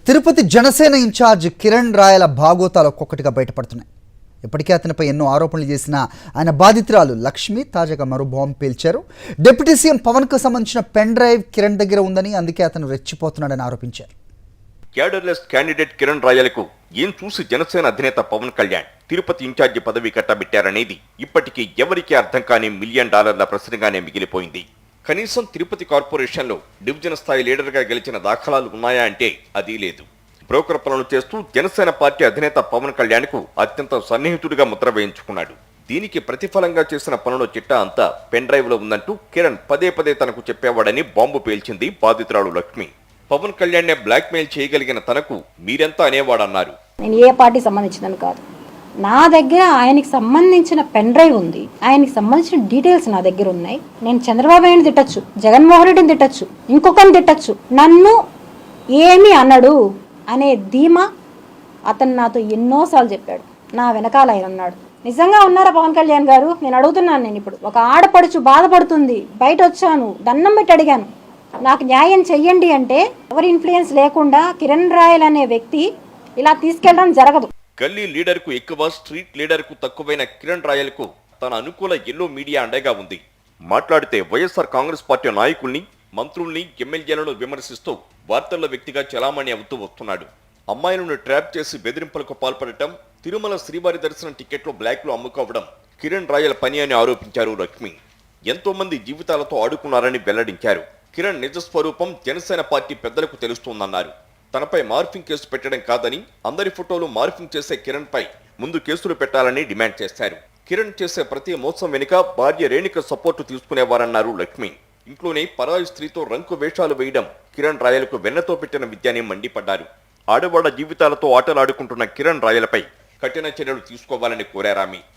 Tirupati Janasena incharge Kiran రాయల భాగోతాలు ఒక్కొక్కటిగా బయటపడుతున్నాయి. ఇప్పటికే అతనిపై ఎన్నో ఆరోపణలు చేసిన ఆయన బాధితురాలు లక్ష్మి తాజాగా మరో బాంబు పేల్చారు. డిప్యూటీ సీఎం పవన్కు సంబంధించిన పెన్ డ్రైవ్ కిరణ్ దగ్గర ఉందని, అందుకే అతను రెచ్చిపోతున్నాడని ఆరోపించారు. క్యాడర్లెస్ క్యాండిడేట్ కిరణ్ రాయలకు ఏం చూసి జనసేన అధినేత పవన్ కళ్యాణ్ తిరుపతి ఇన్ఛార్జి పదవి కట్టబెట్టారనేది ఇప్పటికీ ఎవరికీ అర్థం కాని $1 మిలియన్ ప్రశ్నగానే మిగిలిపోయింది. కనీసం తిరుపతి కార్పొరేషన్లో డివిజన్ స్థాయి లీడర్గా గెలిచిన దాఖలాలు ఉన్నాయా అంటే అది లేదు. బ్రోకర్ పనులు చేస్తూ జనసేన పార్టీ అధినేత పవన్ కళ్యాణ్కు అత్యంత సన్నిహితుడిగా ముద్ర వేయించుకున్నాడు. దీనికి ప్రతిఫలంగా చేసిన పనుల చిట్టా అంతా పెన్ డ్రైవ్ లో ఉందంటూ కిరణ్ పదే పదే తనకు చెప్పేవాడని బాంబు పేల్చింది బాధితురాలు లక్ష్మి. పవన్ కళ్యాణ్ బ్లాక్ మెయిల్ చేయగలిగిన తనకు మీరెంత అనేవాడన్నారు. నేను ఏ పార్టీ సంబంధించినను కాదు, నా దగ్గర ఆయనకి సంబంధించిన పెన్ డ్రైవ్ ఉంది, ఆయనకి సంబంధించిన డీటెయిల్స్ నా దగ్గర ఉన్నాయి. నేను చంద్రబాబు నాయుడు తిట్టచ్చు, జగన్మోహన్ రెడ్డిని తిట్టచ్చు, ఇంకొకరిని తిట్టచ్చు, నన్ను ఏమి అన్నాడు అనే ధీమా అతను నాతో ఎన్నోసార్లు చెప్పాడు. నా వెనకాల ఆయన ఉన్నాడు. నిజంగా ఉన్నారా పవన్ కళ్యాణ్ గారు? నేను అడుగుతున్నాను. నేను ఇప్పుడు ఒక ఆడపడుచు బాధపడుతుంది, బయట వచ్చాను, దండం పెట్టి అడిగాను, నాకు న్యాయం చెయ్యండి అంటే ఎవరి ఇన్ఫ్లుయెన్స్ లేకుండా కిరణ్ రాయల్ అనే వ్యక్తి ఇలా తీసుకెళ్ళడం జరగదు. గల్లీ లీడర్ కు ఎక్కువ, స్ట్రీట్ లీడర్ కు తక్కువైన కిరణ్ రాయల్ కు తన అనుకూల ఎల్లో మీడియా అండగా ఉంది. మాట్లాడితే వైఎస్ఆర్ కాంగ్రెస్ పార్టీ నాయకుల్ని, మంత్రుల్ని, ఎమ్మెల్యేలను విమర్శిస్తూ వార్తల్లో వ్యక్తిగా చలామణి అవుతూ వస్తున్నాడు. అమ్మాయిలను ట్రాప్ చేసి బెదిరింపులకు పాల్పడటం, తిరుమల శ్రీవారి దర్శనం టికెట్లు బ్లాక్ లో అమ్ముకోవడం కిరణ్ రాయల్ పని అని ఆరోపించారు లక్ష్మి. ఎంతో మంది జీవితాలతో ఆడుకున్నారని వెల్లడించారు. కిరణ్ నిజ స్వరూపం జనసేన పార్టీ పెద్దలకు తెలుస్తోందన్నారు. తనపై మార్ఫింగ్ కేసు పెట్టడం కాదని, అందరి ఫోటోలు మార్ఫింగ్ చేసే కిరణ్ పై ముందు కేసులు పెట్టాలని డిమాండ్ చేశారు. కిరణ్ చేసే ప్రతి మోసం వెనుక భార్య రేణుక సపోర్టు తీసుకునేవారన్నారు లక్ష్మి. ఇంట్లోనే పరాయి స్త్రీతో రంకు వేషాలు వేయడం కిరణ్ రాయలకు వెన్నతో పెట్టిన విద్యని మండిపడ్డారు. ఆడవాళ్ల జీవితాలతో ఆటలాడుకుంటున్న కిరణ్ రాయలపై కఠిన చర్యలు తీసుకోవాలని కోరారామి.